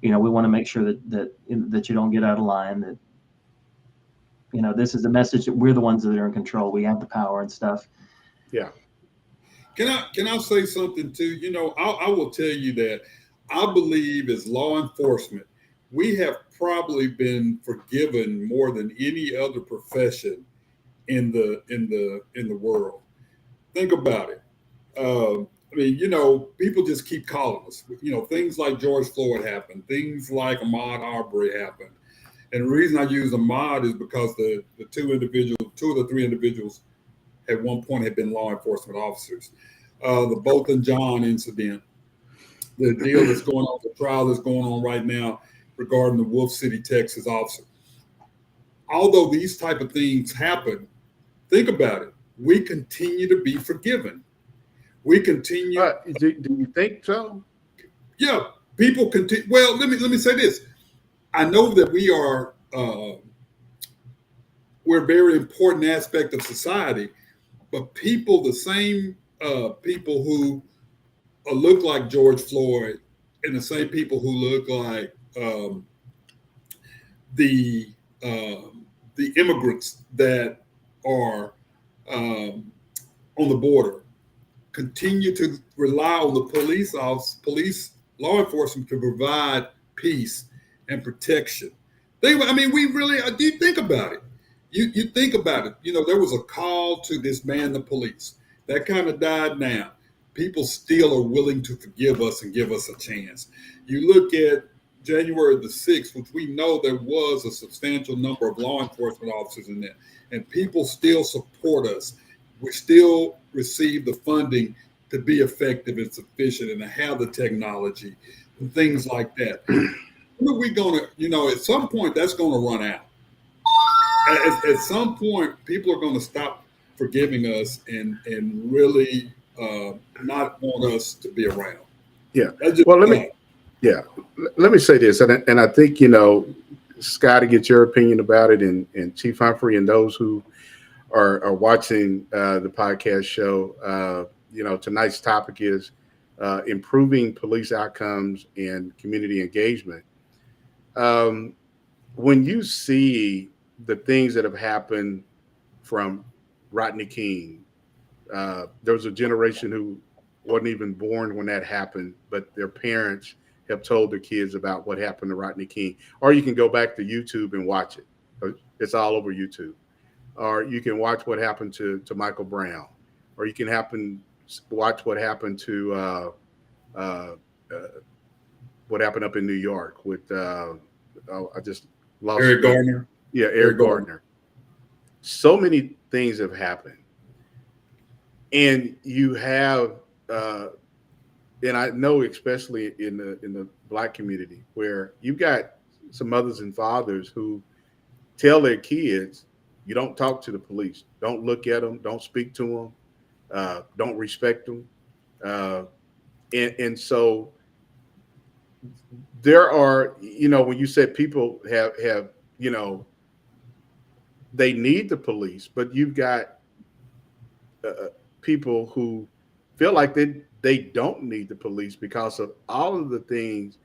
We want to make sure that you don't get out of line, that, this is the message that we're the ones that are in control. We have the power and stuff. Yeah. Can I say something too? I will tell you that I believe as law enforcement, we have probably been forgiven more than any other profession in the world. Think about it. People just keep calling us. Things like George Floyd happened, things like Ahmaud Arbery happened. And the reason I use Ahmaud is because the two of the three individuals at one point had been law enforcement officers. The Bolton John incident, the deal that's going on, the trial that's going on right now regarding the Wolf City, Texas officer. Although these type of things happen, think about it. We continue to be forgiven. We continue. Do you think so? Yeah, people continue. Well, let me say this. I know that we're a very important aspect of society, but people, the same people who look like George Floyd and the same people who look like the immigrants that are on the border continue to rely on the police law enforcement to provide peace and protection. We really do. You think about it. You think about it. There was a call to disband the police. That kind of died now. People still are willing to forgive us and give us a chance. You look at January the 6th, which we know there was a substantial number of law enforcement officers in there, and people still support us. We still receive the funding to be effective and sufficient and to have the technology and things like that. When are we going to, at some point that's going to run out. At some point, people are going to stop forgiving us and really not want us to be around. Yeah. Well, let me say this, and I think Scott, to get your opinion about it, and Chief Humphrey and those who are watching the podcast show. Tonight's topic is improving police outcomes and community engagement. When you see the things that have happened from Rodney King, there was a generation who wasn't even born when that happened, but their parents have told their kids about what happened to Rodney King. Or you can go back to YouTube and watch it. It's all over YouTube. Or you can watch what happened to Michael Brown. Or you can watch what happened to what happened up in New York with I just lost Eric Gardner. Yeah, Eric Gardner. So many things have happened. And you have and I know especially in the Black community where you've got some mothers and fathers who tell their kids, you don't talk to the police, don't look at them, don't speak to them, don't respect them. And so there are, when you said people have they need the police, but you've got people who feel like they don't need the police because of all of the things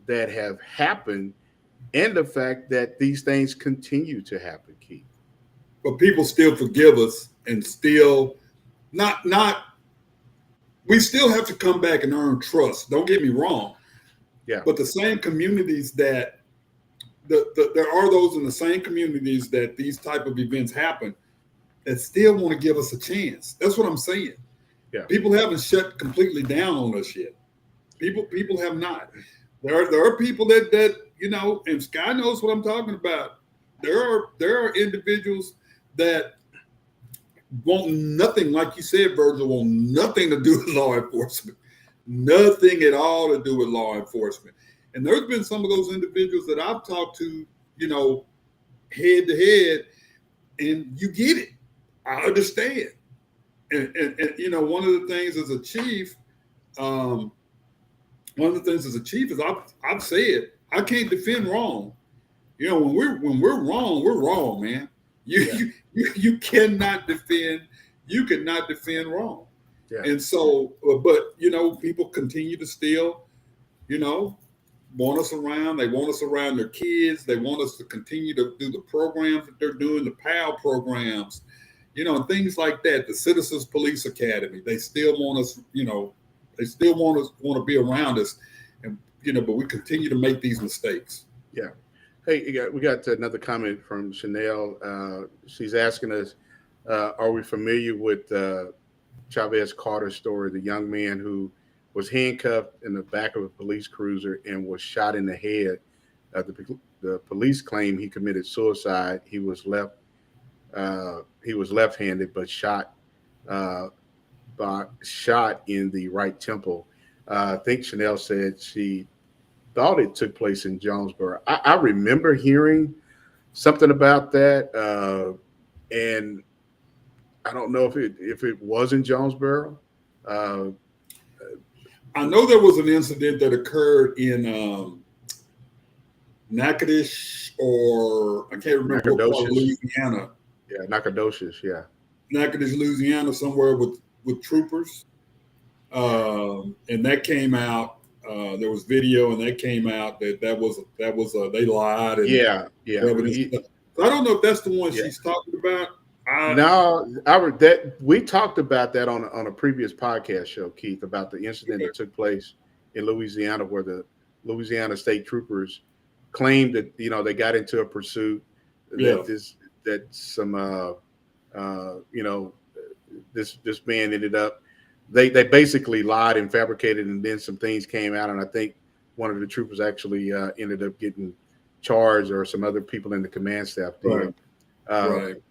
that have happened and the fact that these things continue to happen, Keith. But people still forgive us and still we still have to come back and earn trust. Don't get me wrong. Yeah. But the same communities that there are those in the same communities that these type of events happen that still want to give us a chance. That's what I'm saying. Yeah. People haven't shut completely down on us yet. People have not. There are people that and Sky knows what I'm talking about. There are individuals that want nothing, like you said, Virgil, want nothing to do with law enforcement. Nothing at all to do with law enforcement. And there's been some of those individuals that I've talked to, head to head, and you get it. I understand. And one of the things as a chief, is I've said I can't defend wrong. When we're wrong, we're wrong, man. You cannot defend. You cannot defend wrong. Yeah. And so, but people continue to still, want us around. They want us around their kids. They want us to continue to do the programs that they're doing, the PAL programs, and things like that. The Citizens Police Academy. They still want us, they still want to be around us, and but we continue to make these mistakes. Yeah. Hey, we got another comment from Chanel. She's asking us, are we familiar with Chavez Carter's story, the young man who was handcuffed in the back of a police cruiser and was shot in the head? The police claim he committed suicide. He was left-handed, but shot in the right temple. I think Chanel said she thought it took place in Jonesboro. I remember hearing something about that, and I don't know if it was in Jonesboro. I know there was an incident that occurred in Natchitoches, or I can't remember what part of Louisiana. Yeah, Nacogdoches. Yeah, Natchitoches, Louisiana, somewhere with troopers, and that came out. There was video, and that came out that was they lied. And yeah. So I don't know if that's the one she's talking about. We talked about that on a previous podcast show, Keith, about the incident that took place in Louisiana, where the Louisiana State Troopers claimed that they got into a pursuit this man ended up. They basically lied and fabricated, and then some things came out, and I think one of the troopers actually ended up getting charged, or some other people in the command staff did. Right.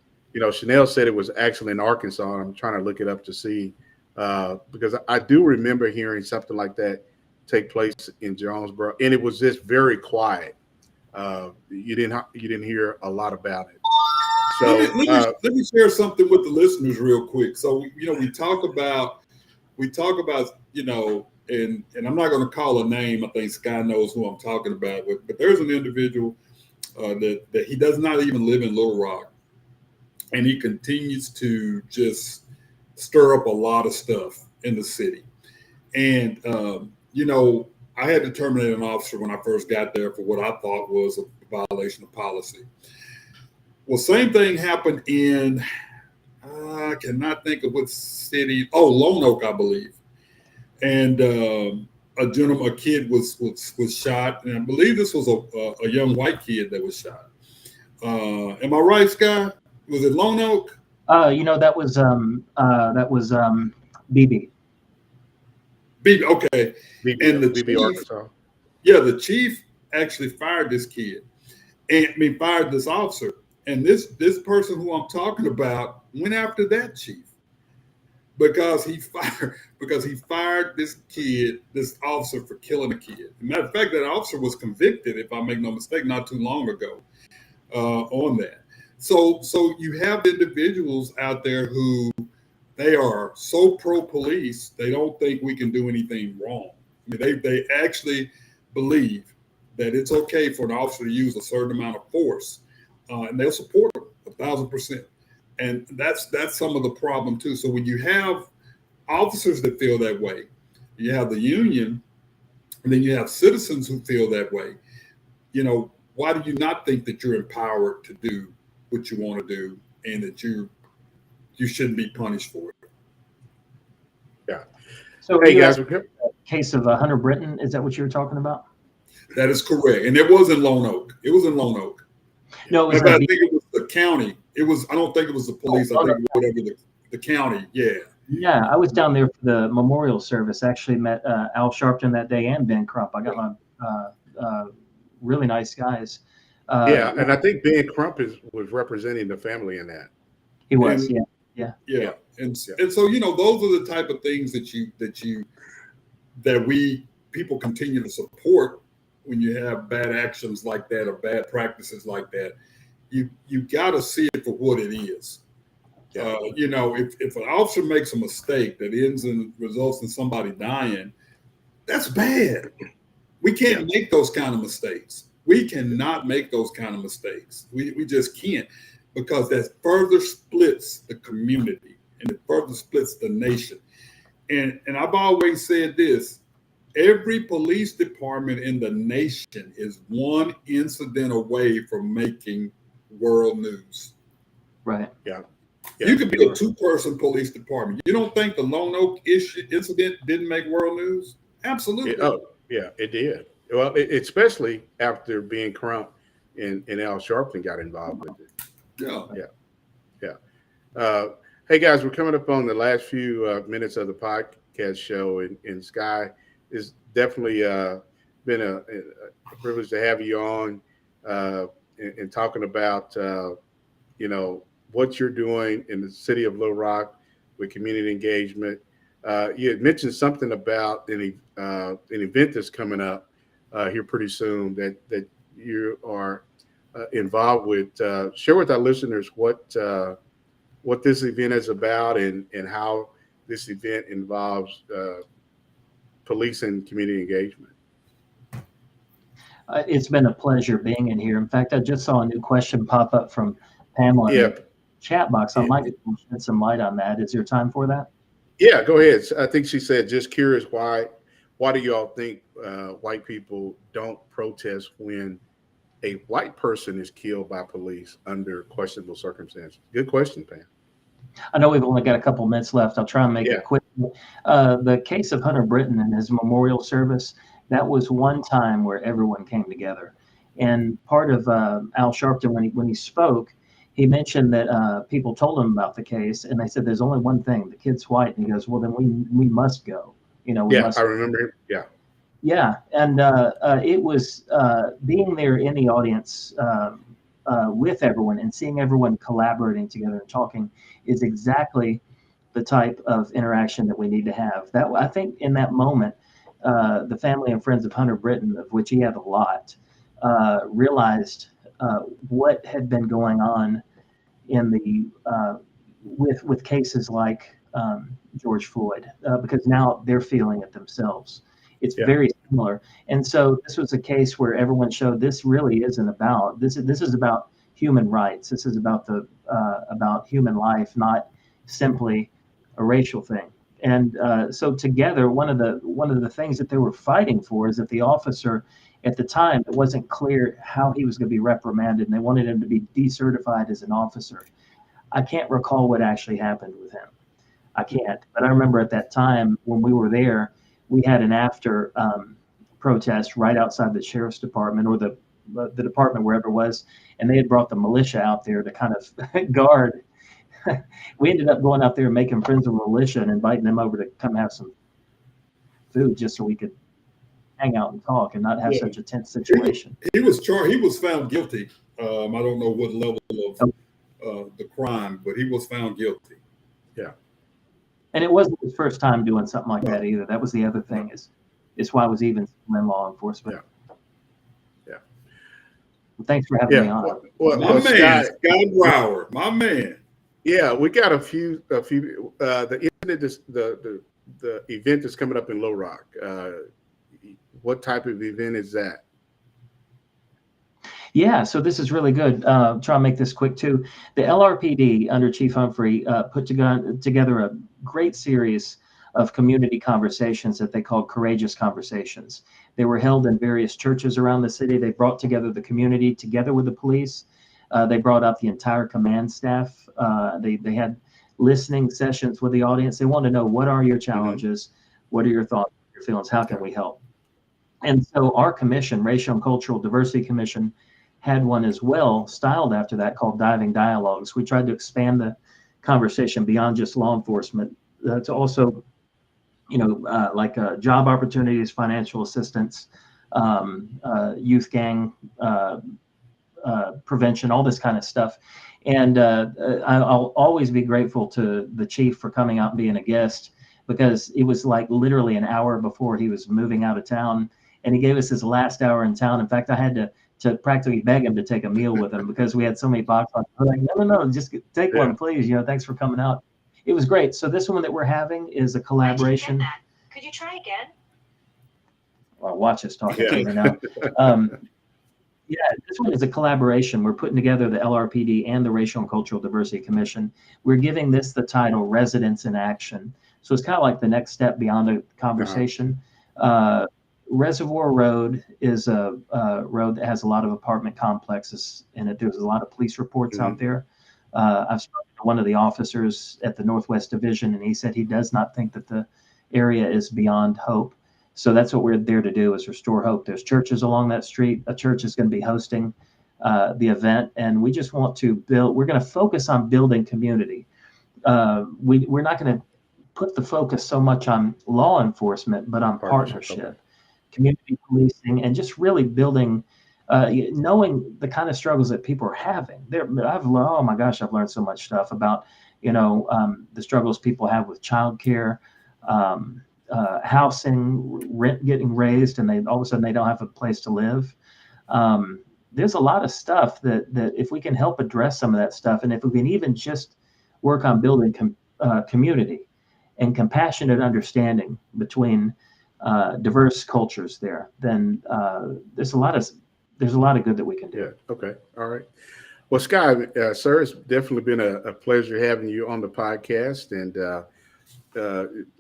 Chanel said it was actually in Arkansas. I'm trying to look it up to see, because I do remember hearing something like that take place in Jonesboro, and it was just very quiet. You didn't hear a lot lot about it. So let me share something with the listeners real quick. So we talk about and I'm not going to call a name. I think Sky knows who I'm talking about. But there's an individual that he does not even live in Little Rock, and he continues to just stir up a lot of stuff in the city. And I had to terminate an officer when I first got there for what I thought was a violation of policy. Well, same thing happened in, I cannot think of what city. Oh, Lone Oak, I believe. And a kid was shot, and I believe this was a young white kid that was shot. Am I right, Sky? Was it Lone Oak? That was BB. BB, okay. And the BB Arkansas. Yeah, the chief actually fired this kid, fired this officer. And this person who I'm talking about went after that chief because he fired this officer for killing a kid. As a matter of fact, that officer was convicted, if I make no mistake, not too long ago on that. So you have individuals out there who they are so pro-police, they don't think we can do anything wrong. I mean, they actually believe that it's okay for an officer to use a certain amount of force. And they'll support them 1,000%. And that's some of the problem too. So when you have officers that feel that way, you have the union, and then you have citizens who feel that way. Why do you not think that you're empowered to do what you want to do, and that you shouldn't be punished for it? Yeah. So hey guys, case of Hunter Britton, is that what you were talking about? That is correct. And it was in Lone Oak. It was in Lone Oak. No, it was But I think it was the county. I don't think it was the police. I think it was whatever the county. Yeah. Yeah, I was down there for the memorial service. Actually met Al Sharpton that day and Ben Crump. I got my really nice guys. Yeah, and I think Ben Crump was representing the family in that. He was, And- yeah. Yeah. And so, those are the type of things that we people continue to support when you have bad actions like that or bad practices like that. You got to see it for what it is. Yeah. If an officer makes a mistake that results in somebody dying, that's bad. We can't make those kind of mistakes. We cannot make those kind of mistakes. We just can't, because that further splits the community and it further splits the nation. And I've always said this: every police department in the nation is one incident away from making world news. Right. Yeah. You could be a 2-person police department. You don't think the Lone Oak incident didn't make world news? Absolutely. Yeah, it did. Well, especially after Ben Crump and Al Sharpton got involved with it. Yeah. Hey guys, we're coming up on the last few minutes of the podcast show, and Sky, it's definitely been a privilege to have you on and talking about what you're doing in the city of Little Rock with community engagement. You had mentioned something about an event that's coming up here pretty soon that you are involved with. Share with our listeners what this event is about and how this event involves police and community engagement. It's been a pleasure being in here. In fact, I just saw a new question pop up from Pamela in the chat box. I might shed some light on that. Is there time for that? Yeah, go ahead. I think she said, just curious, why do y'all think white people don't protest when a white person is killed by police under questionable circumstances? Good question, Pam. I know we've only got a couple minutes left. I'll try and make it quick. The case of Hunter Britton and his memorial service, that was one time where everyone came together. And part of Al Sharpton, when he spoke, he mentioned that people told him about the case, and they said, "There's only one thing: the kid's white." And he goes, "Well, then we must go." We must. I remember. Yeah, and it was being there in the audience with everyone and seeing everyone collaborating together and talking is exactly the type of interaction that we need to have. That, I think, in that moment, the family and friends of Hunter Britton, of which he had a lot, realized what had been going on in the with cases like George Floyd, because now they're feeling it themselves. It's very similar, and so this was a case where everyone showed this really isn't about this. This is about human rights. This is about about human life, not simply a racial thing. And so together, one of the things that they were fighting for is that the officer at the time, it wasn't clear how he was going to be reprimanded, and they wanted him to be decertified as an officer. I can't recall what actually happened with him. I can't, but I remember at that time when we were there, we had an after protest right outside the sheriff's department or the department, wherever it was, and they had brought the militia out there to kind of guard. We ended up going out there and making friends with the militia and inviting them over to come have some food just so we could hang out and talk and not have such a tense situation. He was charged. He was found guilty. I don't know what level of the crime, but he was found guilty. Yeah. And it wasn't his first time doing something like that either. That was the other thing is why it was even in law enforcement. Yeah. Well, thanks for having me on. My man, Sky Brower, my man. Yeah, we got a few. The event is coming up in Little Rock. What type of event is that? Yeah, so this is really good. Try and make this quick too. The LRPD under Chief Humphrey put together a great series of community conversations that they called Courageous Conversations. They were held in various churches around the city. They brought together the community together with the police. They brought out the entire command staff. They had listening sessions with the audience. They wanted to know, what are your challenges? What are your thoughts, your feelings? How can we help? And so our commission, Racial and Cultural Diversity Commission, had one as well, styled after that, called Diving Dialogues. We tried to expand the conversation beyond just law enforcement to also, like job opportunities, financial assistance, youth gang prevention, all this kind of stuff. And I'll always be grateful to the chief for coming out and being a guest, because it was like literally an hour before he was moving out of town, and he gave us his last hour in town. In fact, I had to practically beg him to take a meal with him because we had so many boxes. I'm like, no, just take one, please. Thanks for coming out. It was great. So this one that we're having is a collaboration. Could you try again? Well, watch us talking to me now. This one is a collaboration. We're putting together the LRPD and the Racial and Cultural Diversity Commission. We're giving this the title Residents in Action. So it's kind of like the next step beyond a conversation. Reservoir Road is a road that has a lot of apartment complexes in it. There's a lot of police reports out there. I've spoken to one of the officers at the Northwest Division, and he said he does not think that the area is beyond hope. So that's what we're there to do, is restore hope. There's churches along that street. A church is going to be hosting the event, and we just want to build. We're going to focus on building community. We're not going to put the focus so much on law enforcement, but on partnership, community policing, and just really building, knowing the kind of struggles that people are having. Oh my gosh, I've learned so much stuff about, the struggles people have with childcare, housing, rent getting raised, and all of a sudden they don't have a place to live. There's a lot of stuff that if we can help address some of that stuff, and if we can even just work on building community and compassionate understanding between diverse cultures there, then there's a lot of good that we can do. Yeah. Okay. All right. Well, Sky, sir, it's definitely been a pleasure having you on the podcast, and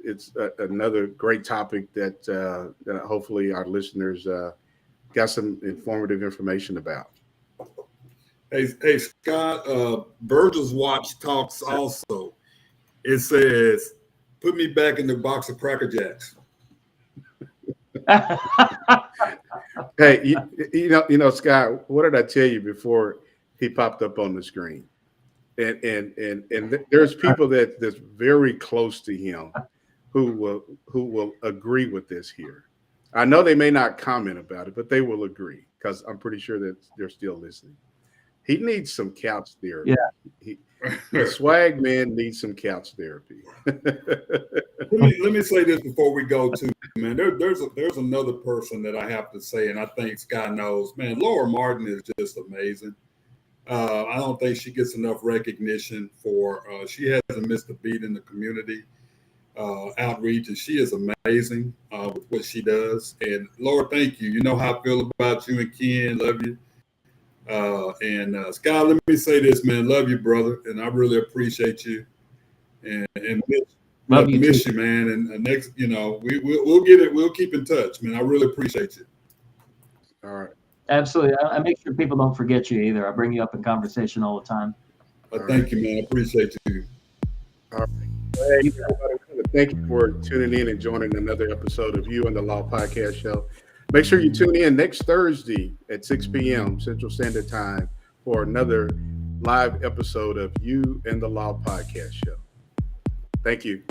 it's another great topic that hopefully our listeners got some informative information about. Hey, Scott, Virgil's Watch talks also. It says, "Put me back in the box of Cracker Jacks." Hey, you know, Scott, what did I tell you before he popped up on the screen? And there's people that's very close to him who will agree with this here. I know they may not comment about it, but they will agree, because I'm pretty sure that they're still listening. He needs some couch therapy. Yeah. The swag man needs some couch therapy. Let me say this before we go to, man. There's another person that I have to say, and I think Scott knows, man. Laura Martin is just amazing. I don't think she gets enough recognition for. She hasn't missed a beat in the community outreach, and she is amazing with what she does. And Laura, thank you. You know how I feel about you and Ken. Love you. And Scott, let me say this, man. Love you, brother, and I really appreciate you. And miss you, man. And next, we'll get it. We'll keep in touch, man. I really appreciate you. All right. Absolutely. I make sure people don't forget you either. I bring you up in conversation all the time. Thank you, man. I appreciate you. All right. Hey, thank you for tuning in and joining another episode of You and the Law Podcast Show. Make sure you tune in next Thursday at 6 p.m. Central Standard Time for another live episode of You and the Law Podcast Show. Thank you.